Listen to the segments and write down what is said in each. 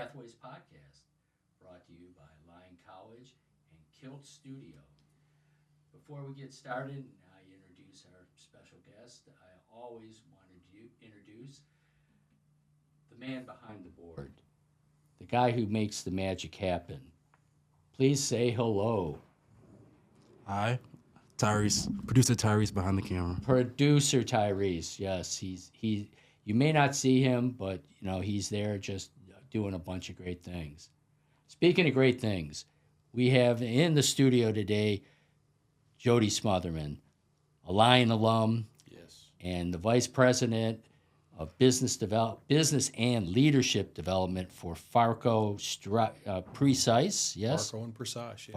Pathways podcast, brought to you by Lyon College and KILT Studio. Before we get started and I introduce our special guest, I always wanted to introduce the man behind the board, the guy who makes the magic happen. Please say hello. Hi, Tyrese, producer Tyrese behind the camera. Producer Tyrese, yes, he. You may not see him, but he's there just doing a bunch of great things. Speaking of great things, we have in the studio today Jody Smotherman, a Lyon alum, Yes, and the vice president of business and leadership development for Farco Precise. Yes, Farco and Precise. Yes.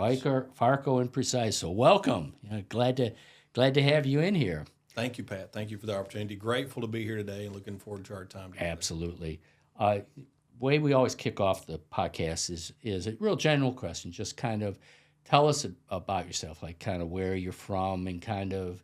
Farco and Precise. So welcome. Glad to have you in here. Thank you, Pat. Thank you for the opportunity. Grateful to be here today and looking forward to our time together. Absolutely. Way we always kick off the podcast is a real general question. Just kind of tell us about yourself, like kind of where you're from, and kind of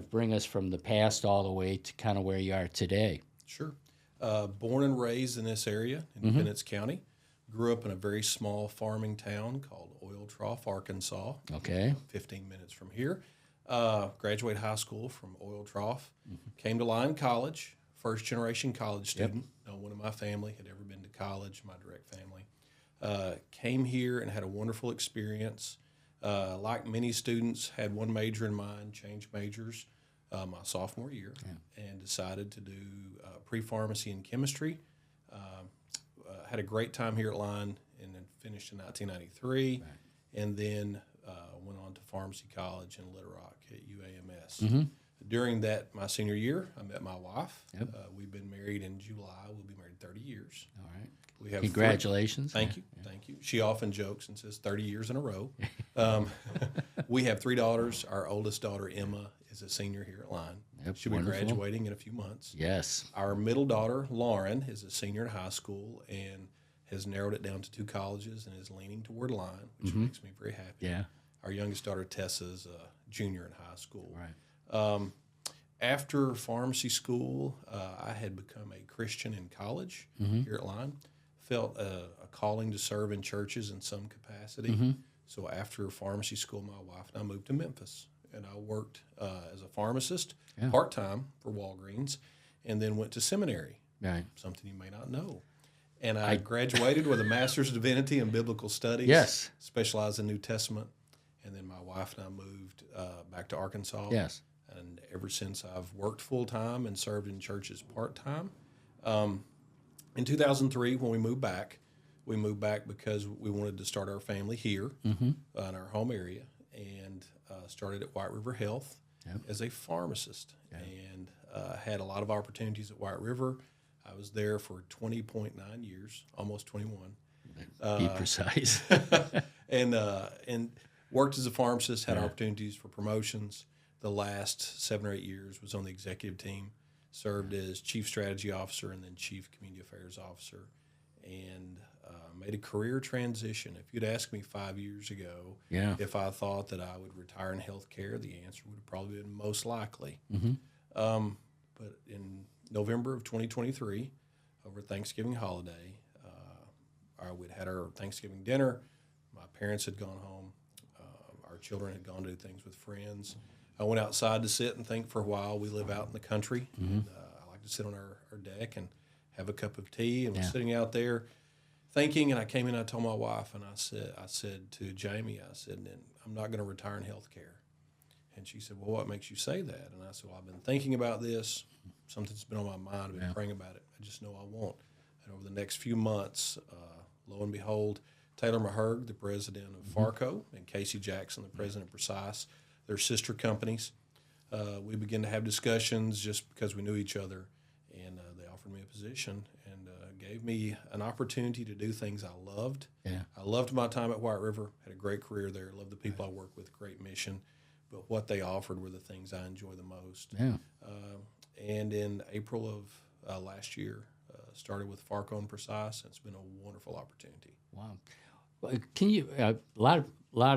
bring us from the past all the way to kind of where you are today. Sure. Born and raised in this area, Independence County. Grew up in a very small farming town called Oil Trough, Arkansas. Okay. 15 minutes from here. Graduated high school from Oil Trough. Came to Lyon College, first generation college student. No one in my family had ever been to college, my direct family. Came here and had a wonderful experience. Like many students, had one major in mind, changed majors my sophomore year, and decided to do pre-pharmacy and chemistry. Had a great time here at Lyon and then finished in 1993, and then went on to pharmacy college in Little Rock at UAMS. During my senior year, I met my wife. We've been married in July. We'll be married 30 years. All right. We have Congratulations. Thank you. She often jokes and says 30 years in a row. We have 3 daughters. Our oldest daughter, Emma, is a senior here at Lyon. She'll be graduating in a few months. Yes. Our middle daughter, Lauren, is a senior in high school and has narrowed it down to 2 colleges and is leaning toward Lyon, which makes me very happy. Yeah. Our youngest daughter, Tessa, is a junior in high school. Right. After pharmacy school, I had become a Christian in college here at Lyon. Felt a calling to serve in churches in some capacity. So after pharmacy school, my wife and I moved to Memphis, and I worked as a pharmacist part-time for Walgreens, and then went to seminary, something you may not know. And I graduated with a Master's of Divinity in Biblical Studies, specialized in New Testament, and then my wife and I moved back to Arkansas. Yes. And ever since, I've worked full-time and served in churches part-time. In 2003, when we moved back because we wanted to start our family here in our home area, and started at White River Health as a pharmacist, and had a lot of opportunities at White River. I was there for 20.9 years, almost 21. Be precise. and worked as a pharmacist, had opportunities for promotions. The last 7 or 8 years was on the executive team, served as chief strategy officer and then chief community affairs officer, and made a career transition. If you'd asked me 5 years ago if I thought that I would retire in healthcare, the answer would have probably been most likely. But in November of 2023, over Thanksgiving holiday, we'd had our Thanksgiving dinner. My parents had gone home. Our children had gone to do things with friends. I went outside to sit and think for a while. We live out in the country. And, I like to sit on our deck and have a cup of tea. And was sitting out there thinking, and I came in and I told my wife, and I said to Jamie, I'm not going to retire in healthcare. And she said, well, what makes you say that? And I said, well, I've been thinking about this. Something's been on my mind. I've been praying about it. I just know I won't. And over the next few months, lo and behold, Taylor Maherg, the president of Farco, and Casey Jackson, the president of Precise, their sister companies. We began to have discussions just because we knew each other, and they offered me a position and gave me an opportunity to do things I loved. I loved my time at White River, had a great career there, loved the people I worked with, great mission, but what they offered were the things I enjoy the most. And in April of last year, started with Farco and Precise, and it's been a wonderful opportunity. Wow. Well, can you, a lot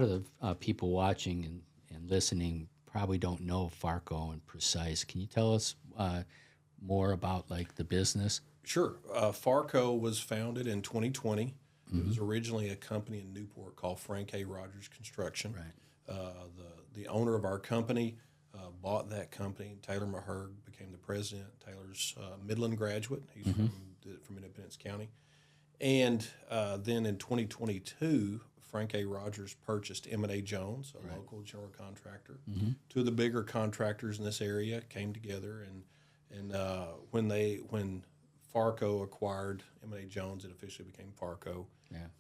of the people watching and listening probably don't know Farco and Precise. Can you tell us more about like the business? Sure. Farco was founded in 2020. It was originally a company in Newport called Frank A. Rogers Construction. Right. The owner of our company bought that company. Taylor Maherg became the president. Taylor's Midland graduate. He's from Independence County. And then in 2022, Frank A. Rogers purchased M&A Jones, a local general contractor. Two of the bigger contractors in this area came together, and when Farco acquired M&A Jones, it officially became Farco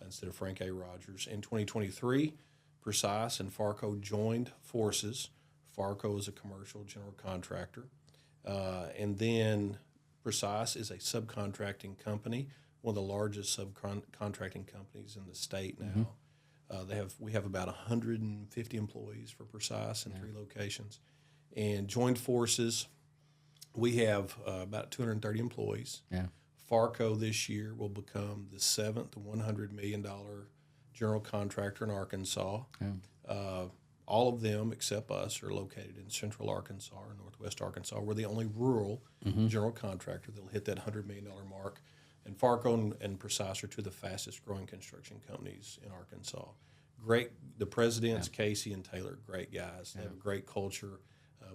instead of Frank A. Rogers. In 2023, Precise and Farco joined forces. Farco is a commercial general contractor. And then Precise is a subcontracting company, one of the largest subcontracting companies in the state now. We have about 150 employees for Precise in 3 locations. And joined forces, we have about 230 employees. Farco this year will become the 7th $100 million general contractor in Arkansas. All of them, except us, are located in central Arkansas or northwest Arkansas. We're the only rural general contractor that will hit that $100 million mark. And Farco and Precise are 2 of the fastest growing construction companies in Arkansas. Great. The presidents, Casey and Taylor, great guys. They have a great culture.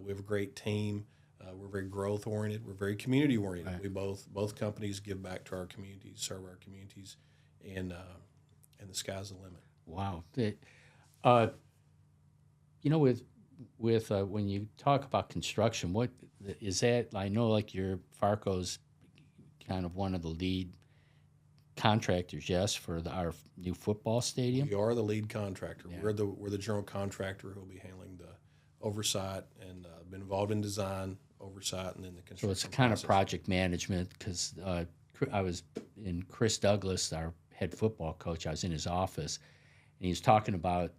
We have a great team. We're very growth oriented. We're very community oriented. We both companies give back to our communities, serve our communities, and the sky's the limit. Wow. With when you talk about construction, what is that? I know like your Farco's kind of one of the lead contractors, yes, for our new football stadium. We are the lead contractor. We're the general contractor who will be handling the oversight and been involved in design, oversight, and then the construction. So it's kind of project management, because I was in Chris Douglas, our head football coach. I was in his office, and he was talking about,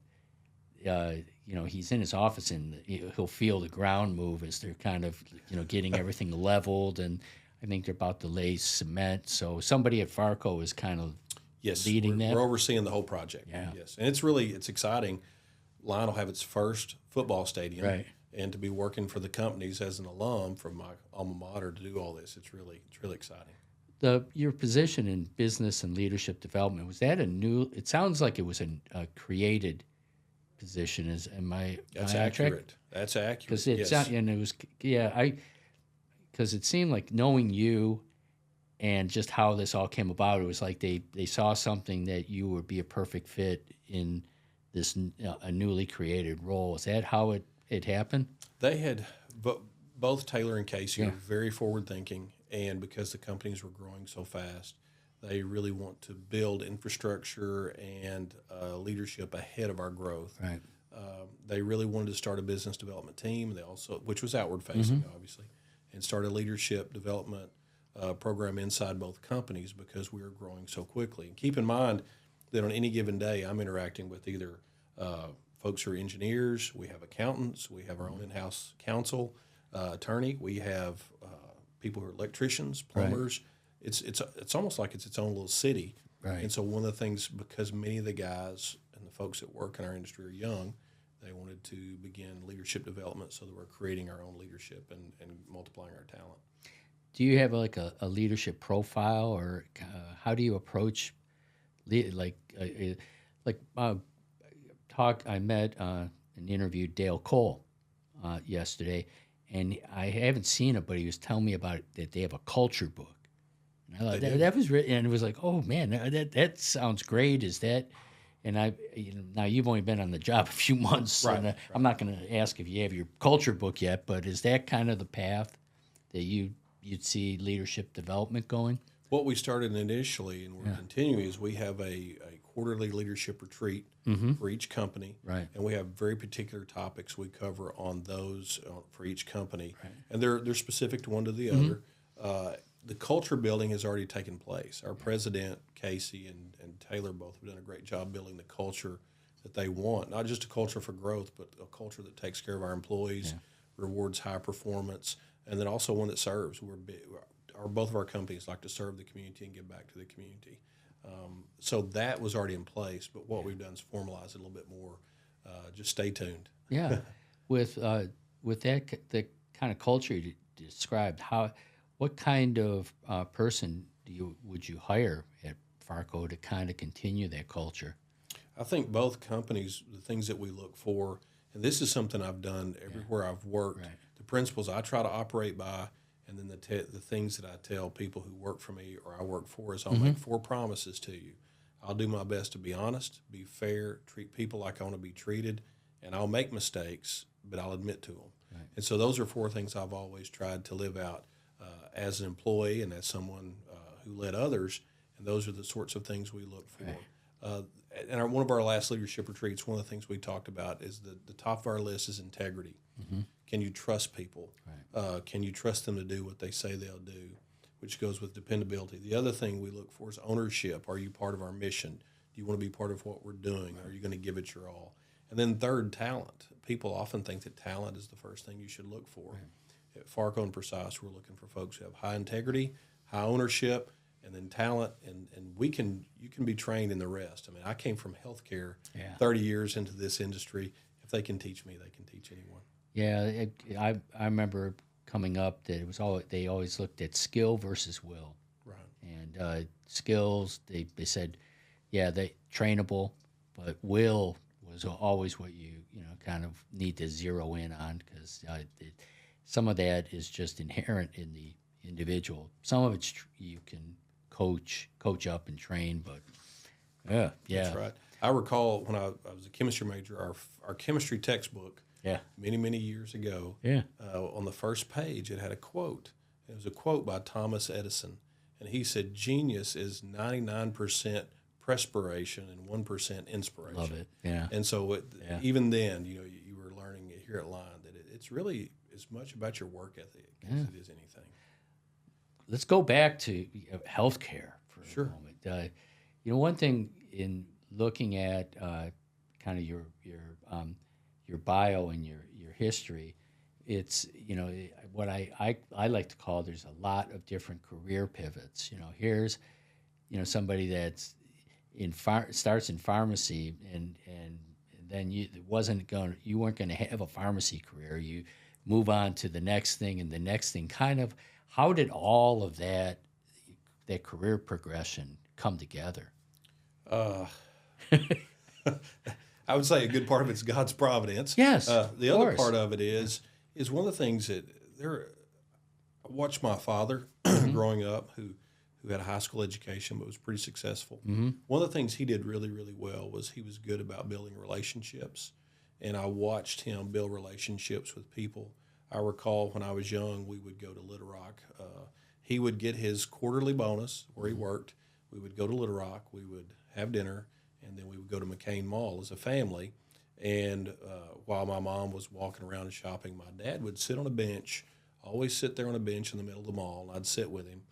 he's in his office and he'll feel the ground move as they're kind of, getting everything leveled, and I think they're about to lay cement. So somebody at Farco is kind of leading that. We're overseeing the whole project. Yes, and it's exciting. Lyon will have its first football stadium, and to be working for the companies as an alum from my alma mater to do all this, it's really exciting. Your position in business and leadership development, was that it sounds like it was a created position. That's accurate. That's accurate. Because because it seemed like, knowing you and just how this all came about, it was like they saw something that you would be a perfect fit in this a newly created role. Is that how it happened? They had both Taylor and Casey are very forward thinking, and because the companies were growing so fast, they really want to build infrastructure and leadership ahead of our growth. Right. They really wanted to start a business development team. They also, which was outward facing, obviously, and start a leadership development program inside both companies because we were growing so quickly. And keep in mind that on any given day, I'm interacting with either folks who are engineers, we have accountants, we have our own in-house counsel, attorney, we have people who are electricians, plumbers. It's almost like it's its own little city. Right. And so one of the things, because many of the guys and the folks that work in our industry are young, they wanted to begin leadership development so that we're creating our own leadership and multiplying our talent. Do you have like a leadership profile, or how do you approach I met and interviewed Dale Cole yesterday, and I haven't seen it, but he was telling me about it, that they have a culture book. And I thought that was written, and it was like, oh man, that sounds great. Is that? And now you've only been on the job a few months, and I'm not going to ask if you have your culture book yet, but is that kind of the path that you'd see leadership development going? What we started initially, and we're continuing, is we have a quarterly leadership retreat for each company, and we have very particular topics we cover on those for each company, and they're specific to one to the other. The culture building has already taken place. Our president, Casey, and Taylor both have done a great job building the culture that they want, not just a culture for growth, but a culture that takes care of our employees, rewards high performance, and then also one that serves. Both of our companies like to serve the community and give back to the community. So that was already in place, but what we've done is formalize it a little bit more. Just stay tuned. Yeah. With that, the kind of culture you described, What kind of person would you hire at Farco to kind of continue that culture? I think both companies, the things that we look for, and this is something I've done everywhere I've worked, Right. the principles I try to operate by, and then the things that I tell people who work for me or I work for is I'll make 4 promises to you. I'll do my best to be honest, be fair, treat people like I want to be treated, and I'll make mistakes, but I'll admit to them. Right. And so those are 4 things I've always tried to live out as an employee and as someone who led others, and those are the sorts of things we look for. Right. And one of our last leadership retreats, one of the things we talked about is the top of our list is integrity. Can you trust people? Right. Can you trust them to do what they say they'll do, which goes with dependability. The other thing we look for is ownership. Are you part of our mission? Do you want to be part of what we're doing? Are you going to give it your all? And then third, talent. People often think that talent is the first thing you should look for. Right. At Farco and Precise, we're looking for folks who have high integrity, high ownership, and then talent, and you can be trained in the rest. I mean, I came from healthcare 30 years into this industry. If they can teach me, they can teach anyone. Yeah, I remember coming up that it was they always looked at skill versus will. Right. And skills, they said, yeah, they trainable, but will was always what you kind of need to zero in on, because some of that is just inherent in the individual. Some of it's you can coach up and train, but yeah. That's right. I recall when I was a chemistry major, our chemistry textbook, many years ago, on the first page it had a quote. It was a quote by Thomas Edison, and he said, "Genius is 99% perspiration and 1% inspiration." Love it. Yeah. And so even then, you were learning here at Lyon that it's really as much about your work ethic as it is anything. Let's go back to healthcare for a moment. One thing in looking at kind of your bio and your history, it's what I like to call, there's a lot of different career pivots. Here's somebody that's starts in pharmacy and then you weren't going to have a pharmacy career. You move on to the next thing and the next thing. Kind of, how did all of that career progression come together? I would say a good part of it's God's providence. Yes. The other part of it is one of the things that I watched my father growing up, who had a high school education but was pretty successful. One of the things he did really, really well was he was good about building relationships, and I watched him build relationships with people. I recall when I was young, we would go to Little Rock. He would get his quarterly bonus where he worked. We would go to Little Rock. We would have dinner, and then we would go to McCain Mall as a family. And while my mom was walking around and shopping, my dad would sit on a bench, always sit there on a bench in the middle of the mall, and I'd sit with him.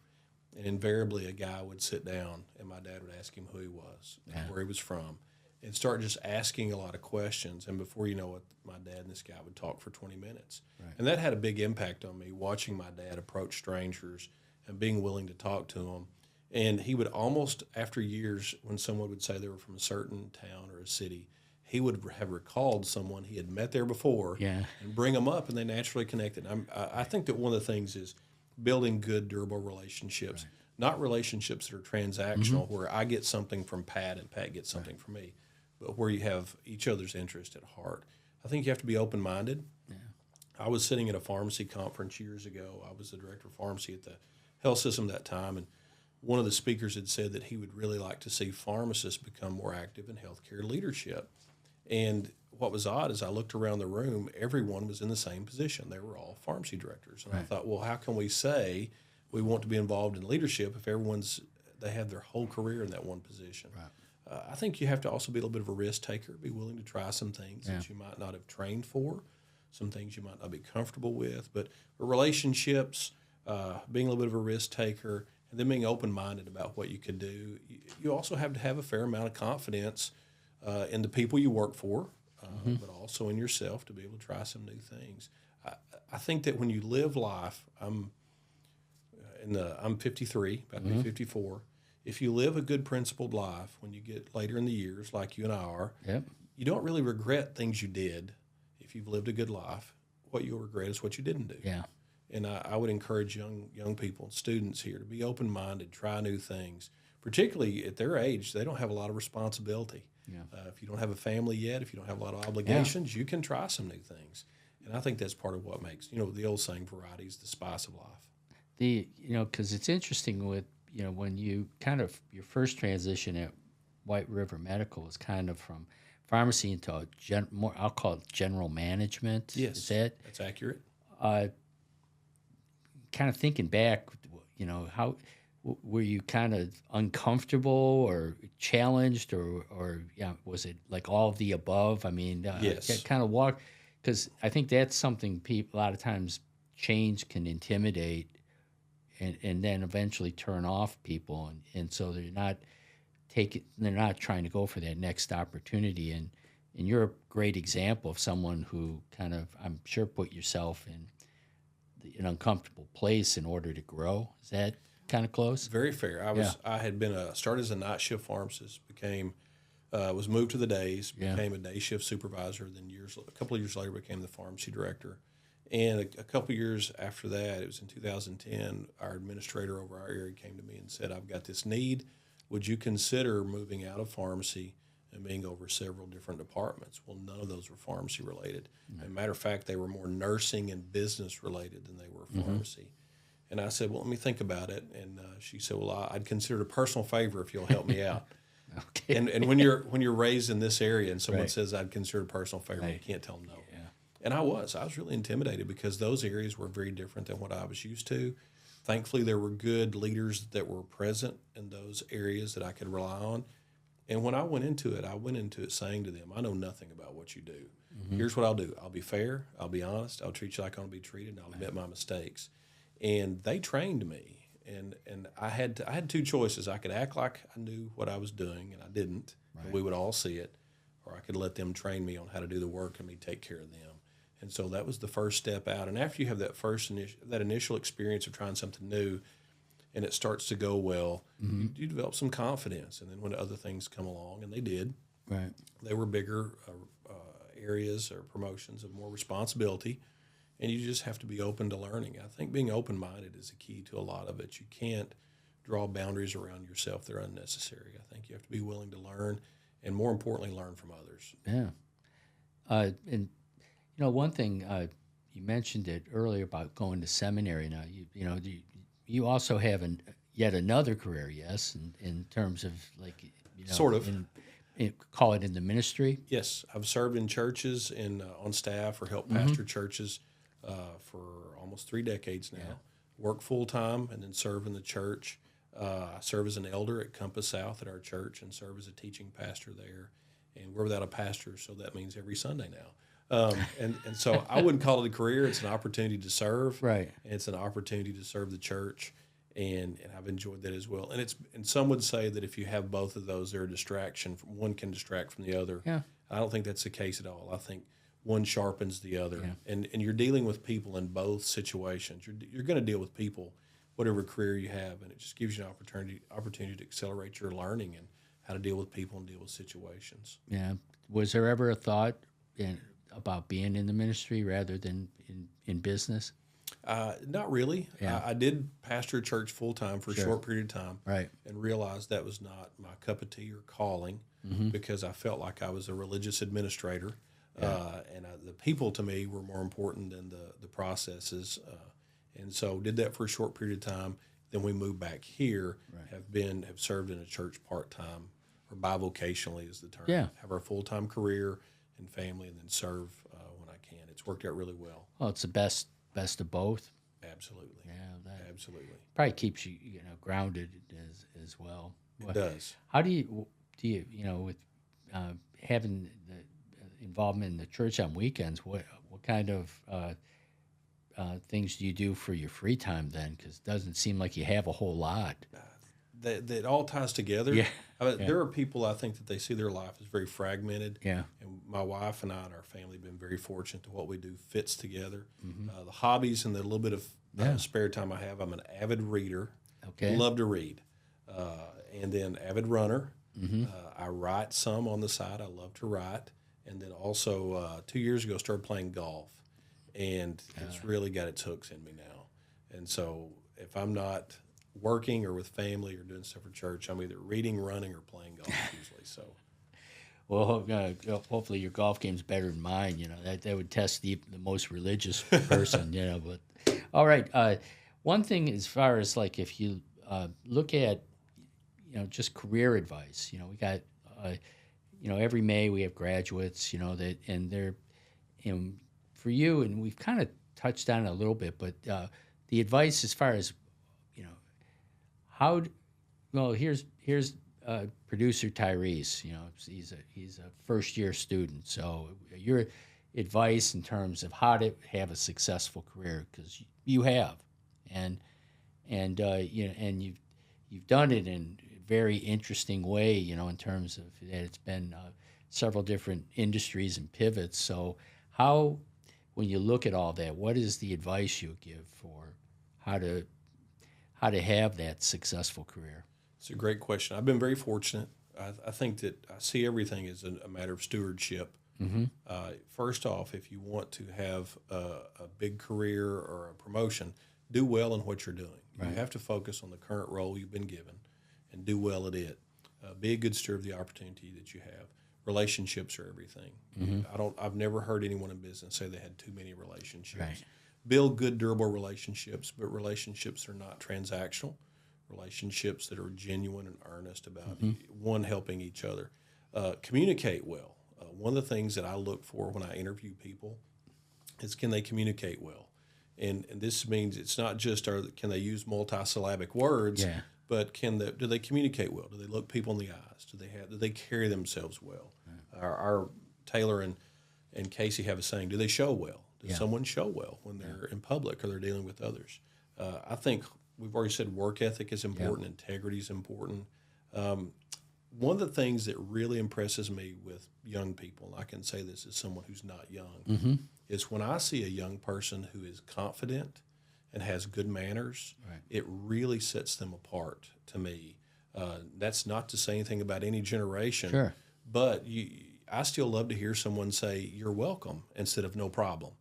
And invariably a guy would sit down, and my dad would ask him who he was, and where he was from, and start just asking a lot of questions. And before you know it, my dad and this guy would talk for 20 minutes. Right. And that had a big impact on me, watching my dad approach strangers and being willing to talk to them. And he would almost, after years, when someone would say they were from a certain town or a city, he would have recalled someone he had met there before and bring them up, and they naturally connected. I think that one of the things is building good, durable relationships, not relationships that are transactional, where I get something from Pat and Pat gets something from me, but where you have each other's interest at heart. I think you have to be open-minded. Yeah. I was sitting at a pharmacy conference years ago. I was the director of pharmacy at the health system that time, and one of the speakers had said that he would really like to see pharmacists become more active in healthcare leadership. And what was odd is I looked around the room, everyone was in the same position. They were all pharmacy directors. And I thought, well, how can we say we want to be involved in leadership if they have their whole career in that one position? Right. I think you have to also be a little bit of a risk taker, be willing to try some things that you might not have trained for, some things you might not be comfortable with. But relationships, being a little bit of a risk taker, and then being open-minded about what you could do. You also have to have a fair amount of confidence in the people you work for, but also in yourself to be able to try some new things. I think that when you live life, I'm 53, about to be 54. If you live a good principled life, when you get later in the years, like you and I are, you don't really regret things you did. If you've lived a good life, what you'll regret is what you didn't do. Yeah. And I would encourage young people and students here to be open-minded, try new things. Particularly at their age, they don't have a lot of responsibility. Yeah. If you don't have a family yet, if you don't have a lot of obligations, you can try some new things. And I think that's part of what makes, the old saying, variety is the spice of life. Because it's interesting with, when you your first transition at White River Medical was kind of from pharmacy into more, I'll call it general management. Yes, Is that? that's accurate. Kind of thinking back, how were you kind of uncomfortable or challenged, or was it like all of the above? I mean, yes. Kind of walk, because I think that's something a lot of times change can intimidate, and then eventually turn off people, and so they're not trying to go for that next opportunity, and you're a great example of someone who kind of, I'm sure, put yourself in an uncomfortable place in order to grow. Is that kind of close? Very fair. I had been started as a night shift pharmacist, was moved to the days, became a day shift supervisor, then a couple of years later became the pharmacy director. And a couple of years after that, it was in 2010, our administrator over our area came to me and said, I've got this need. Would you consider moving out of pharmacy and being over several different departments? Well, none of those were pharmacy related. As a matter of fact, they were more nursing and business related than they were pharmacy. And I said, well, let me think about it. And she said, well, I'd consider it a personal favor if you'll help me out. Okay. And when you're raised in this area and someone Right. says I'd consider it a personal favor, Right. you can't tell them no. Yeah. And I was really intimidated because those areas were very different than what I was used to. Thankfully, there were good leaders that were present in those areas that I could rely on. And when I went into it saying to them, I know nothing about what you do. Here's what I'll do. I'll be fair. I'll be honest. I'll treat you like I want to be treated, and I'll admit my mistakes. And they trained me. And I had two choices. I could act like I knew what I was doing, and I didn't, and we would all see it, or I could let them train me on how to do the work and me take care of them. And so that was the first step out. And after you have that initial experience of trying something new, and it starts to go well, you develop some confidence. And then when other things come along, and they did, Right. they were bigger areas or promotions of more responsibility, and you just have to be open to learning. I think being open-minded is the key to a lot of it. You can't draw boundaries around yourself that are unnecessary. I think you have to be willing to learn, and more importantly, learn from others. Yeah. And one thing you mentioned it earlier about going to seminary. Now you also have yet another career, yes, in terms of Sort of. Call it in the ministry. Yes, I've served in churches and on staff or helped pastor churches for almost 3 decades now. Yeah. Work full-time and then serve in the church. I serve as an elder at Compass South at our church and serve as a teaching pastor there. And we're without a pastor, so that means every Sunday now. And so I wouldn't call it a career. It's an opportunity to serve. Right. And it's an opportunity to serve the church. And I've enjoyed that as well. And some would say that if you have both of those, they're a distraction. One can distract from the other. Yeah. I don't think that's the case at all. I think one sharpens the other. Yeah. And you're dealing with people in both situations. You're going to deal with people, whatever career you have, and it just gives you an opportunity to accelerate your learning and how to deal with people and deal with situations. Yeah. Was there ever a thought about being in the ministry rather than in business? Not really. Yeah. I did pastor a church full-time for a short period of time. Right. And realized that was not my cup of tea or calling because I felt like I was a religious administrator. And the people to me were more important than the processes. And so did that for a short period of time. Then we moved back here, have served in a church part-time or bivocationally is the term. Yeah. Have our full-time career and family and then serve when I can. It's worked out really well. Well, it's the best of both. Absolutely. Yeah, that Absolutely. probably keeps you grounded as well. It does. How do you with having the involvement in the church on weekends? What kind of things do you do for your free time then? Because it doesn't seem like you have a whole lot. That all ties together. Yeah. There are people I think that they see their life as very fragmented. Yeah. And my wife and I and our family have been very fortunate that what we do fits together. The hobbies and the little bit of spare time I have, I'm an avid reader. Okay. Love to read. And then avid runner. I write some on the side. I love to write. And then also 2 years ago started playing golf. And it's really got its hooks in me now. And so if I'm not working or with family or doing stuff for church, I'm either reading, running, or playing golf usually. So, Well, hopefully your golf game's better than mine. That would test the most religious person. But all right. One thing as far as like if you look at just career advice. We got every May we have graduates. That and they're for you, and we've kind of touched on it a little bit, but the advice as far as how. Well, here's producer Tyrese. He's a first year student. So your advice in terms of how to have a successful career, because you have, and you've done it in a very interesting way. In terms of that, it's been several different industries and pivots. So how, when you look at all that, what is the advice you give for how to have that successful career? It's a great question. I've been very fortunate. I think that I see everything as a matter of stewardship. Mm-hmm. First off, if you want to have a big career or a promotion, do well in what you're doing. Right. You have to focus on the current role you've been given and do well at it. Be a good steward of the opportunity that you have. Relationships are everything. Mm-hmm. I've never heard anyone in business say they had too many relationships. Right. Build good, durable relationships, but relationships are not transactional. Relationships that are genuine and earnest about one helping each other. Communicate well. One of the things that I look for when I interview people is, can they communicate well? And this means it's not just can they use multisyllabic words, but do they communicate well? Do they look people in the eyes? Do they carry themselves well? Our Taylor and Casey have a saying: do they show well? Does someone show well when they're in public or they're dealing with others? I think we've already said work ethic is important, integrity is important. One of the things that really impresses me with young people, and I can say this as someone who's not young, is when I see a young person who is confident and has good manners, it really sets them apart to me. That's not to say anything about any generation, but I still love to hear someone say, "You're welcome," instead of "no problem."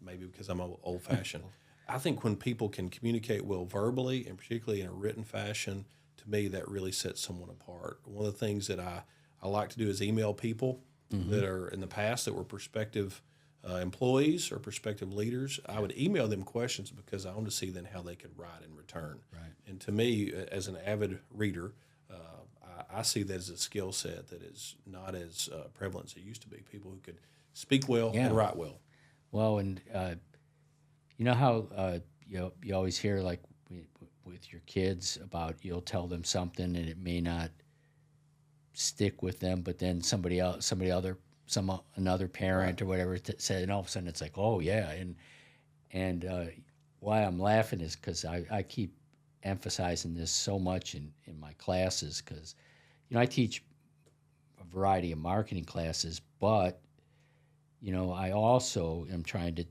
Maybe because I'm old-fashioned. I think when people can communicate well verbally, and particularly in a written fashion, to me, that really sets someone apart. One of the things that I like to do is email people that are in the past that were prospective employees or prospective leaders. I would email them questions because I want to see then how they could write in return. Right. And to me, as an avid reader, I see that as a skill set that is not as prevalent as it used to be. People who could speak well and write well. Well, and you know how you always hear, like with your kids, about you'll tell them something and it may not stick with them, but then another parent or whatever said, and all of a sudden it's like, oh yeah, and why I'm laughing is because I keep emphasizing this so much in my classes, because I teach a variety of marketing classes, but I also am trying to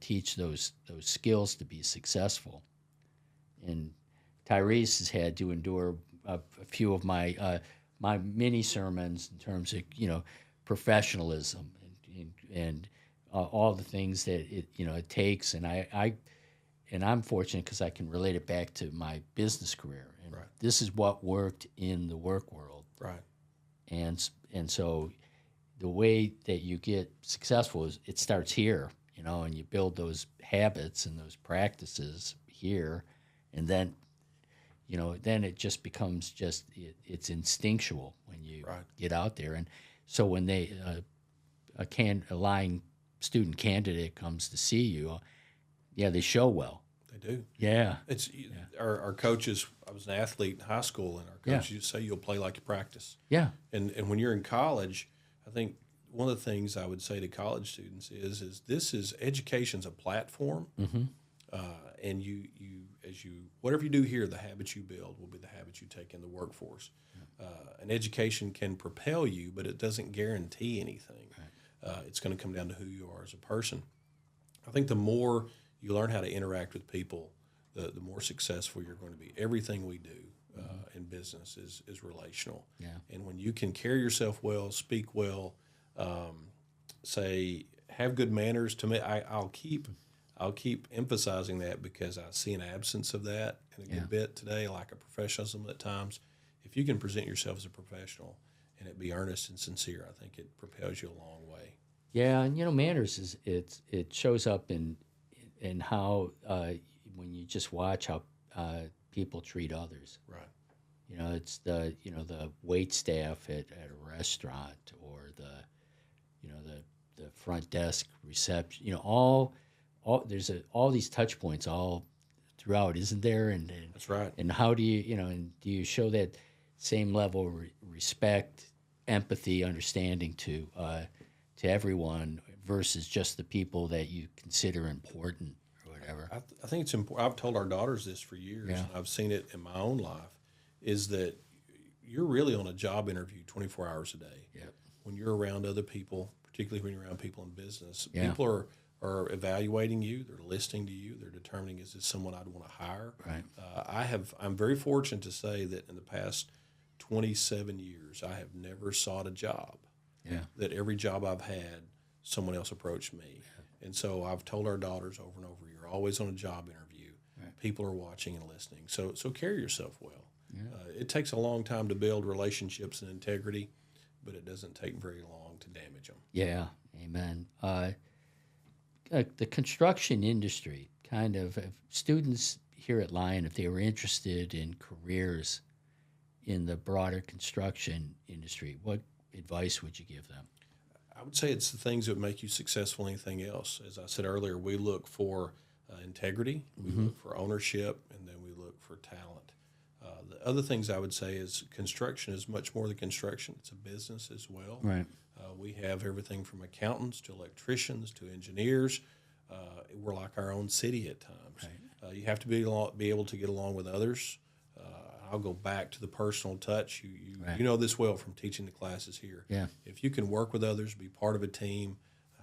teach those skills to be successful. And Tyrese has had to endure a few of my mini sermons in terms of professionalism and all the things that it takes. And I'm fortunate because I can relate it back to my business career. And this is what worked in the work world. Right. And so the way that you get successful is it starts here, and you build those habits and those practices here, and then then it just becomes it's instinctual when you get out there. And so when they a Lyon student candidate comes to see you, they show well. They do. Yeah. It's our coaches. I was an athlete in high school, and our coaches used to say, "You'll play like you practice." Yeah. And when you're in college, I think one of the things I would say to college students is education's a platform, and you whatever you do here, the habits you build will be the habits you take in the workforce. And education can propel you, but it doesn't guarantee anything. It's going to come down to who you are as a person. I think the more you learn how to interact with people, the more successful you're going to be. Everything we do in business is relational. Yeah. And when you can carry yourself well, speak well, have good manners. To me, I'll keep emphasizing that because I see an absence of that in a good bit today, like a professionalism at times. If you can present yourself as a professional and it be earnest and sincere, I think it propels you a long way. Yeah, and manners it shows up in how when you just watch how people treat others. Right. It's the wait staff at a restaurant, or the front desk reception. All there's all these touch points all throughout, isn't there? And That's right. And how do and do you show that same level of respect, empathy, understanding to everyone versus just the people that you consider important or whatever? I think it's important. I've told our daughters this for years, Yeah. and I've seen it in my own life, is that you're really on a job interview 24 hours a day. Yep. When you're around other people, particularly when you're around people in business, Yeah. people are evaluating you. They're listening to you. They're determining, is this someone I'd want to hire? Right. I'm very fortunate to say that in the past 27 years, I have never sought a job. Yeah. That every job I've had, someone else approached me. And so I've told our daughters over and over, you're always on a job interview. Right. People are watching and listening. So carry yourself well. Yeah. It takes a long time to build relationships and integrity, but it doesn't take very long to damage them. Yeah, amen. The construction industry, kind of, if students here at Lyon, if they were interested in careers in the broader construction industry, what advice would you give them? I would say it's the things that make you successful in anything else. As I said earlier, we look for integrity, we look for ownership, and then we look for talent. The other things I would say is construction is much more than construction. It's a business as well. Right. We have everything from accountants to electricians to engineers. We're like our own city at times. Right. You have to be able to get along with others. I'll go back to the personal touch. Right. You know this well from teaching the classes here. Yeah. If you can work with others, be part of a team,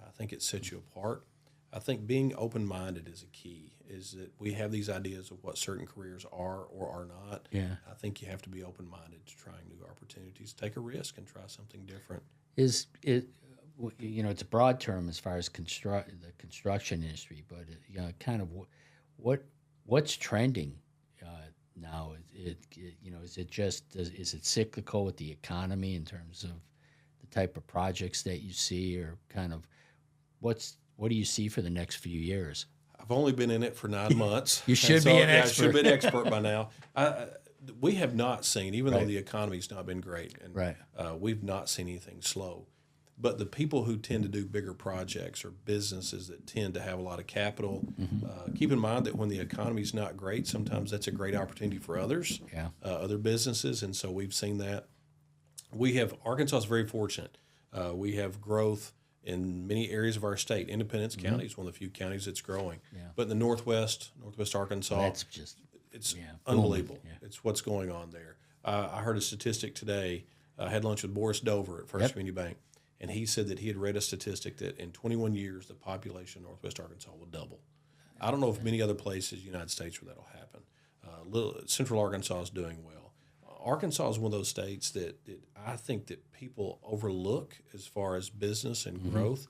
I think it sets you apart. I think being open-minded is a key, is that we have these ideas of what certain careers are or are not. Yeah. I think you have to be open-minded to trying new opportunities, take a risk and try something different. Is it, it's a broad term as far as the construction industry, but kind of what's trending now? Is it cyclical with the economy in terms of the type of projects that you see, or kind of what do you see for the next few years? I've only been in it for 9 months. You should be an expert. I should be an expert by now. We have not seen, even though Right. the economy's not been great, and Right. We've not seen anything slow. But the people who tend to do bigger projects are businesses that tend to have a lot of capital. Keep in mind that when the economy's not great, sometimes that's a great opportunity for others, Yeah. Other businesses, and so we've seen that. Arkansas is very fortunate. We have growth in many areas of our state. Independence County is one of the few counties that's growing. Yeah. But in the Northwest Arkansas, That's just it's booming. unbelievable. Yeah. It's what's going on there. I heard a statistic today. I had lunch with Boris Dover at First Yep. Community Bank, and he said that he had read a statistic that in 21 years, the population of Northwest Arkansas will double. I don't know if many other places in the United States where that'll happen. Central Arkansas is doing well. Arkansas is one of those states that I think that people overlook as far as business and growth.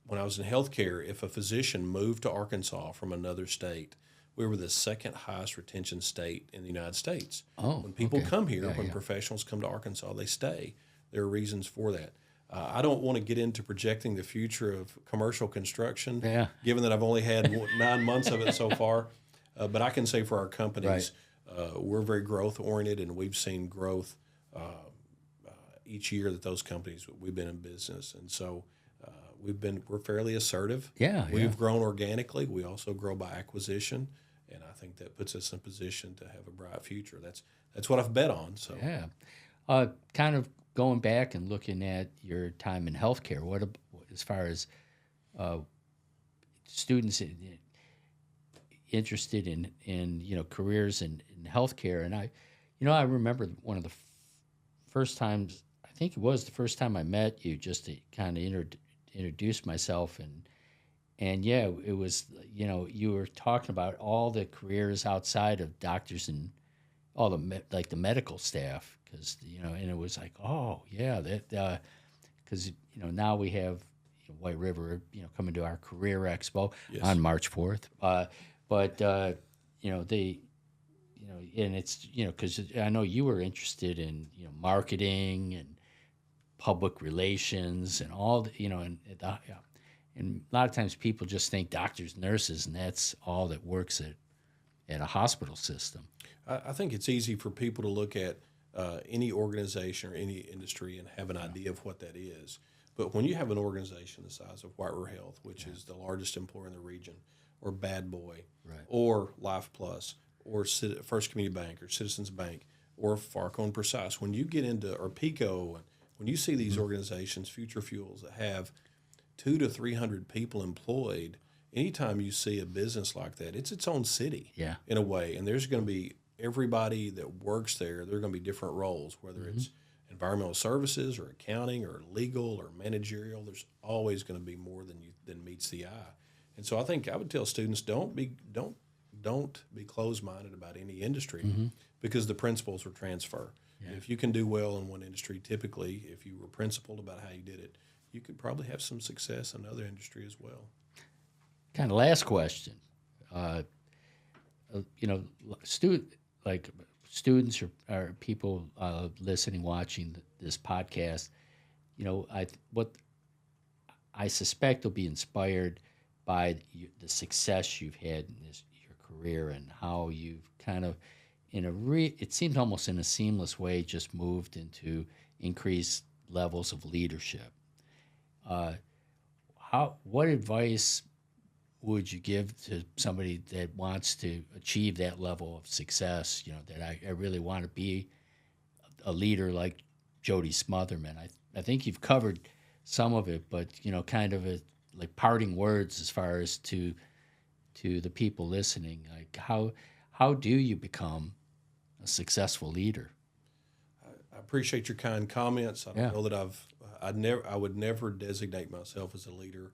When I was in healthcare, if a physician moved to Arkansas from another state, we were the second highest retention state in the United States. Oh, When people okay. come here, Yeah, when yeah. professionals come to Arkansas, they stay. There are reasons for that. I don't want to get into projecting the future of commercial construction, Yeah. given that I've only had 9 months of it so far. But I can say for our companies, we're very growth-oriented, and we've seen growth each year that those companies, we've been in business. And so we're fairly assertive. Yeah, We've grown organically. We also grow by acquisition, and I think that puts us in a position to have a bright future. That's what I've bet on. So Yeah. Kind of going back and looking at your time in healthcare, as far as students interested in careers in healthcare, and I remember one of the first times, I think it was the first time I met you, just to kind of introduce myself, and yeah, it was, you were talking about all the careers outside of doctors and all the medical staff, because and it was like, oh yeah, that because now we have White River, coming to our career expo Yes. on March 4th. And it's, because I know you were interested in, marketing and public relations and all the, and a lot of times people just think doctors, nurses, and that's all that works at a hospital system. I think it's easy for people to look at any organization or any industry and have an idea of what that is. But when you have an organization the size of White River Health, which is the largest employer in the region, or Bad Boy, Right. or Life Plus, or First Community Bank, or Citizens Bank, or Farco and Precise, when you get into, or PICO, and when you see these organizations, Future Fuels, that have 200 to 300 people employed, anytime you see a business like that, it's its own city, Yeah. in a way. And there's going to be everybody that works there, there are going to be different roles, whether it's environmental services or accounting or legal or managerial. There's always going to be more than meets the eye. And so I would tell students, don't be closed-minded about any industry, because the principles will transfer. Yeah. If you can do well in one industry, typically, if you were principled about how you did it, you could probably have some success in another industry as well. Kind of last question. Students or people listening, watching this podcast, I suspect will be inspired by the success you've had in your career, and how you've kind of, it seems almost in a seamless way, just moved into increased levels of leadership. What advice would you give to somebody that wants to achieve that level of success? That I really want to be a leader like Jody Smotherman. I think you've covered some of it, but kind of like parting words as far as to the people listening. Like how do you become a successful leader? I appreciate your kind comments. I don't Yeah. know that I would never designate myself as a leader.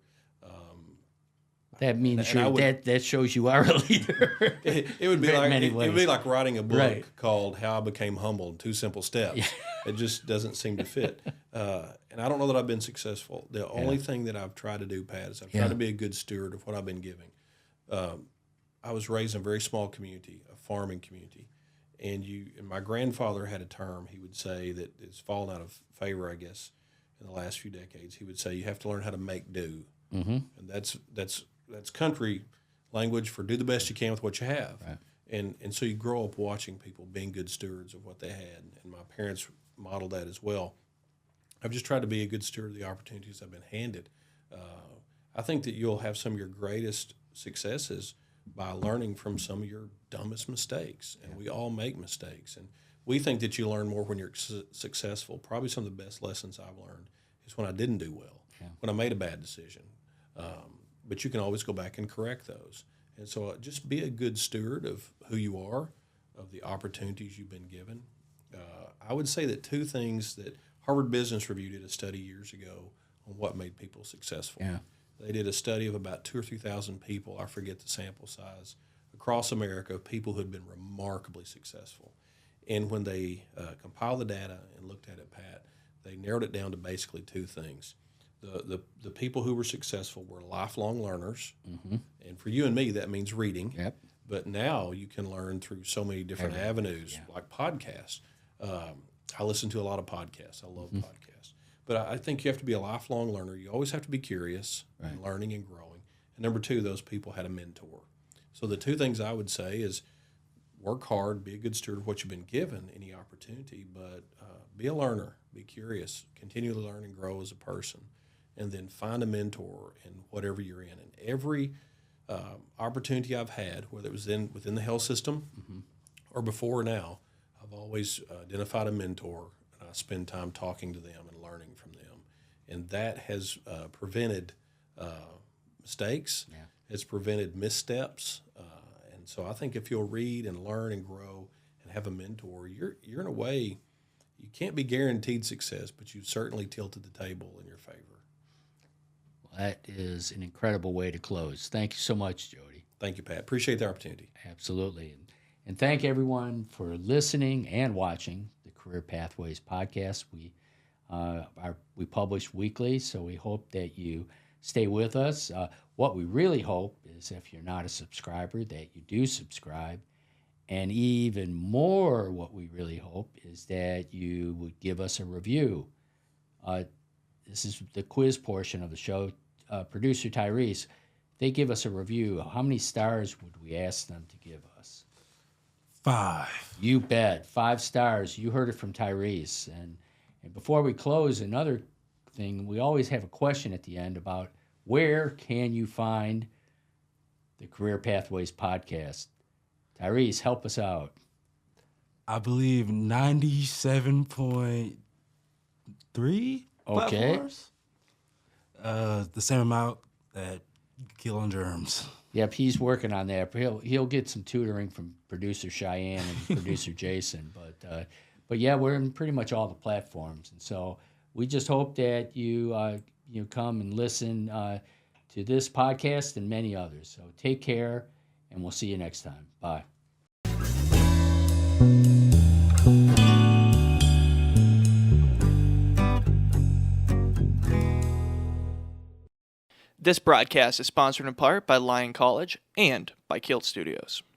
That means and I would- that shows you are a leader. It would be In like many it would be ways. like writing a book Right. called "How I Became Humble in 2 Simple Steps." It just doesn't seem to fit. And I don't know that I've been successful. The only thing that I've tried to do, Pat, is I've tried to be a good steward of what I've been giving. I was raised in a very small community, a farming community, and my grandfather had a term he would say that it's fallen out of favor, I guess, in the last few decades. He would say you have to learn how to make do, and that's country language for do the best you can with what you have. Right. And so you grow up watching people being good stewards of what they had, and my parents modeled that as well. I've just tried to be a good steward of the opportunities I've been handed. I think that you'll have some of your greatest successes by learning from some of your dumbest mistakes, and we all make mistakes. And we think that you learn more when you're successful. Probably some of the best lessons I've learned is when I didn't do well, when I made a bad decision. But you can always go back and correct those. And so just be a good steward of who you are, of the opportunities you've been given. I would say that 2 things that Harvard Business Review did a study years ago on what made people successful. Yeah. They did a study of about 2,000 or 3,000 people, I forget the sample size, across America, of people who had been remarkably successful. And when they compiled the data and looked at it, Pat, they narrowed it down to basically 2 things. The people who were successful were lifelong learners, and for you and me, that means reading. Yep. But now you can learn through so many different avenues, like podcasts. I listen to a lot of podcasts. I love podcasts. But I think you have to be a lifelong learner. You always have to be curious and learning and growing. And number 2, those people had a mentor. So the 2 things I would say is work hard, be a good steward of what you've been given, any opportunity, but be a learner, be curious, continue to learn and grow as a person, and then find a mentor in whatever you're in. And every opportunity I've had, whether it was within the health system or before or now, I've always identified a mentor, and I spend time talking to them and learning from them. And that has prevented mistakes. Yeah. It's prevented missteps. And so I think if you'll read and learn and grow and have a mentor, you're in a way, you can't be guaranteed success, but you've certainly tilted the table in your favor. Well, that is an incredible way to close. Thank you so much, Jody. Thank you, Pat. Appreciate the opportunity. Absolutely. And thank everyone for listening and watching the Career Pathways podcast. We publish weekly, so we hope that you stay with us. What we really hope is if you're not a subscriber that you do subscribe. And even more, what we really hope is that you would give us a review. This is the quiz portion of the show. Producer Tyrese, they give us a review. How many stars would we ask them to give us? 5. You bet. 5 stars. You heard it from Tyrese. And before we close, another thing, we always have a question at the end about where can you find the Career Pathways podcast? Tyrese, help us out. I believe 97.3 Okay. platforms. The same amount that Kill on Germs. Yep, he's working on that. He'll get some tutoring from producer Cheyenne and producer Jason. But yeah, we're in pretty much all the platforms, and so we just hope that you come and listen to this podcast and many others. So take care, and we'll see you next time. Bye. This broadcast is sponsored in part by Lyon College and by KILT Studios.